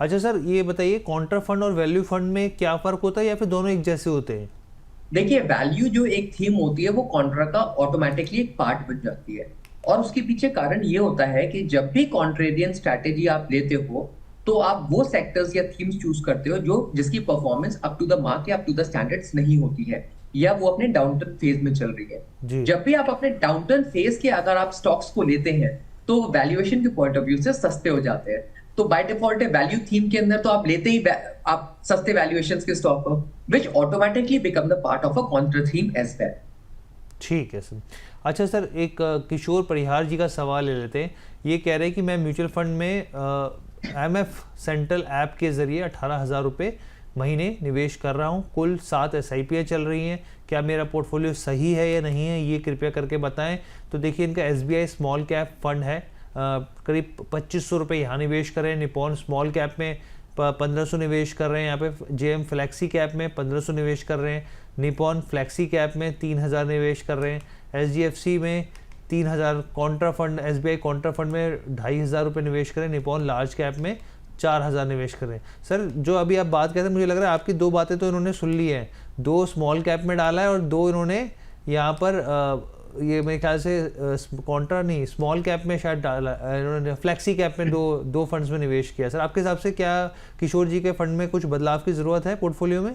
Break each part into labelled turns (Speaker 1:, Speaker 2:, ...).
Speaker 1: अच्छा सर, ये बताइए कॉन्ट्रा फंड और वैल्यू फंड में क्या फ़र्क होता है या फिर दोनों एक जैसे होते हैं?
Speaker 2: देखिए, वैल्यू जो एक थीम होती है वो कॉन्ट्रा का ऑटोमेटिकली एक पार्ट बन जाती है। और उसके पीछे कारण ये होता है कि जब भी कॉन्ट्रेरियन स्ट्रैटेजी आप लेते हो, तो आप वो सेक्टर्स या थीम्स चूज करते हो जो जिसकी performance up to the mark या अप टू द स्टैंडर्ड्स नहीं होती है, या वो अपने डाउनटर्न फेज में चल रही है।
Speaker 1: जी।
Speaker 2: जब भी आप अपने डाउनटर्न फेज के अगर आप स्टॉक्स को लेते हैं, तो वैल्यूएशन के पॉइंट ऑफ व्यू से सस्ते हो जाते हैं। तो बाय डिफॉल्ट वैल्यू थीम के अंदर तो आप लेते ही आप सस्ते वैल्यूएशंस के स्टॉक को, which automatically become the part of a contra theme as well.
Speaker 1: ठीक है सर। अच्छा सर, एक किशोर परिहार जी का सवाल ले लेते हैं। ये कह रहे हैं कि मैं म्यूचुअल फंड में एमएफ सेंट्रल ऐप के ज़रिए 18,000 रुपये महीने निवेश कर रहा हूँ। कुल 7 एसआईपी चल रही हैं। क्या मेरा पोर्टफोलियो सही है या नहीं है, ये कृपया करके बताएं। तो देखिए, इनका एसबीआई स्मॉल कैप फंड है। करीब 2500 रुपये यहाँ निवेश करें। निपॉन स्मॉल कैप में 1500 निवेश कर रहे हैं। यहाँ पे जेएम फ्लैक्सी कैप में 1500 निवेश कर रहे हैं। निपॉन फ्लैक्सी कैप में 3000 निवेश कर रहे हैं। एचडीएफसी में 3000। Contra fund, SBI Contra fund में 2500 रुपये निवेश करें। निपॉन लार्ज कैप में 4000 निवेश करें। सर, जो अभी आप बात कहते हैं, मुझे लग रहा है आपकी 2 बातें तो इन्होंने सुन ली हैं। 2 स्मॉल कैप में डाला है और 2 इन्होंने यहाँ पर ये मेरे ख्याल से कॉन्ट्रा नहीं, स्मॉल कैप में शायद डाला इन्होंने। फ्लैक्सी कैप में दो फंड्स में निवेश किया। सर, आपके हिसाब से क्या किशोर जी के फंड में कुछ बदलाव की ज़रूरत है पोर्टफोलियो में?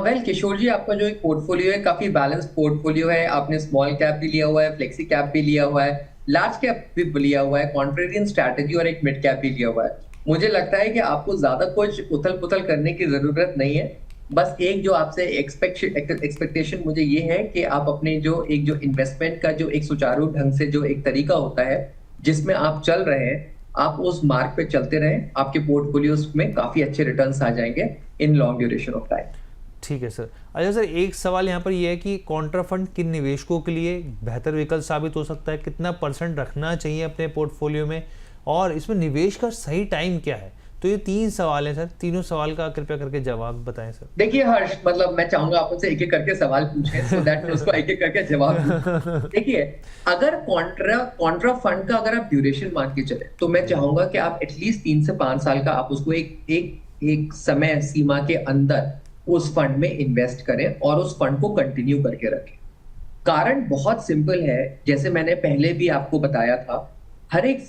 Speaker 2: वेल किशोर जी, आपका जो एक पोर्टफोलियो है काफी बैलेंस पोर्टफोलियो है। आपने स्मॉल कैप भी लिया हुआ है, फ्लेक्सी कैप भी लिया हुआ है, लार्ज कैप भी लिया हुआ है, कॉन्ट्रेरियन स्ट्रैटेजी और एक मिड कैप भी लिया हुआ है। मुझे लगता है कि आपको ज्यादा कुछ उथल पुथल करने की जरूरत नहीं है। बस एक जो आपसे एक्सपेक्टेशन मुझे ये है कि आप अपने जो इन्वेस्टमेंट का जो एक सुचारू ढंग से जो एक तरीका होता है जिसमें आप चल रहे हैं, आप उस मार्ग पे चलते रहें। आपके पोर्टफोलियोज में काफी अच्छे रिटर्न्स आ जाएंगे in long duration of time.
Speaker 1: ठीक है सर। अच्छा सर, एक सवाल यहाँ पर यह है कि कॉन्ट्रा फंड किन निवेशकों के लिए बेहतर विकल्प साबित हो सकता है? कितना % रखना चाहिए अपने पोर्टफोलियो में, और इसमें निवेश का सही टाइम क्या है? तो ये 3 सवाल हैं सर। तीनों सवाल का कृपया करके जवाब बताएं सर।
Speaker 2: देखिए हर्ष, मतलब मैं चाहूंगा आप मुझसे एक एक करके सवाल पूछें, सो दैट मैं उसको एक एक करके जवाब दूं। देखिए, अगर कॉन्ट्रा कॉन्ट्रा फंड का अगर आप ड्यूरेशन मान के चले, तो मैं
Speaker 1: जी।
Speaker 2: चाहूंगा कि आप एटलीस्ट 3 से 5 साल का आप उसको एक एक एक समय सीमा के अंदर उस फंड में इन्वेस्ट करें और उस फंड को कंटिन्यू करके रखें। कारण बहुत सिंपल है, जैसे मैंने पहले भी आपको बताया था। हर एक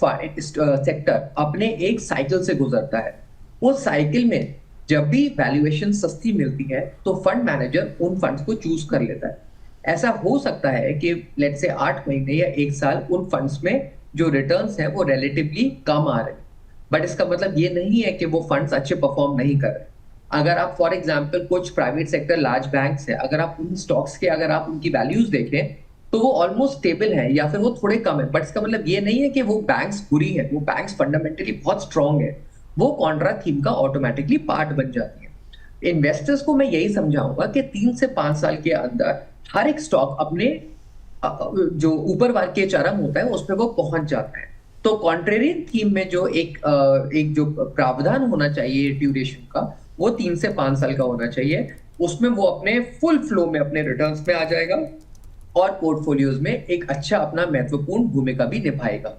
Speaker 2: सेक्टर अपने एक साइकिल से गुजरता है। उस साइकिल में जब भी वैल्यूएशन सस्ती मिलती है, तो फंड मैनेजर उन फंड्स को चूज कर लेता है। ऐसा हो सकता है कि लेट्स से 8 महीने या 1 साल उन फंड्स में जो रिटर्न्स हैं वो रिलेटिवली कम आ रहे हैं, बट इसका मतलब ये नहीं है कि वो फंड्स अच्छे परफॉर्म नहीं कर रहे। अगर आप फॉर एग्जांपल कुछ प्राइवेट सेक्टर लार्ज बैंक्स है, अगर आप उन स्टॉक्स के अगर आप उनकी वैल्यूज देखें, तो वो ऑलमोस्ट स्टेबल है या फिर वो थोड़े कम है, बट इसका मतलब ये नहीं है कि वो बैंक्स बुरी है। वो बैंक्स फंडामेंटली बहुत स्ट्रांग है। वो कॉन्ट्रा थीम का ऑटोमेटिकली पार्ट बन जाती है। इन्वेस्टर्स को मैं यही समझाऊंगा कि 3 से 5 साल के अंदर हर एक स्टॉक अपने जो ऊपर वाले के चरम होता है उस पर वो पहुंच जाता है। तो कॉन्ट्रेरियन थीम में जो एक जो प्रावधान होना चाहिए ड्यूरेशन का, वो 3 से 5 साल का होना चाहिए। उसमें वो अपने फुल फ्लो में अपने रिटर्न्स में आ जाएगा और पोर्टफोलियोज में एक अच्छा अपना महत्वपूर्ण भूमिका भी निभाएगा।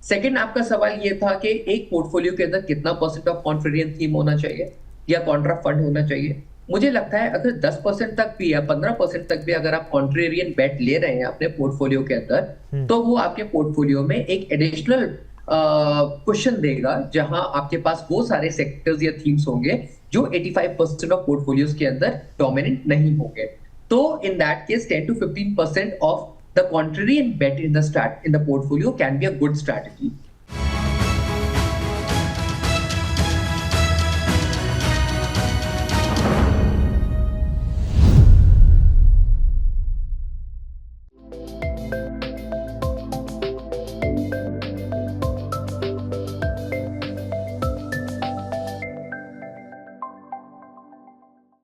Speaker 2: सेकंड, आपका सवाल ये था कि एक पोर्टफोलियो के अंदर कितना % ऑफ कॉन्ट्रेरियन थीम होना चाहिए या कॉन्ट्रा फंड होना चाहिए। मुझे लगता है अगर 10% तक भी या 15% तक भी अगर आप कॉन्ट्रेरियन बेट ले रहे हैं अपने पोर्टफोलियो के अंदर, तो वो आपके पोर्टफोलियो में एक एडिशनल क्वेश्चन देगा, जहां आपके पास वो सारे सेक्टर्स या थीम्स होंगे जो 85% ऑफ पोर्टफोलियोज के अंदर डोमिनेंट नहीं होंगे। तो in that case 10 to 15% of the contrarian bet in the portfolio can be a good strategy.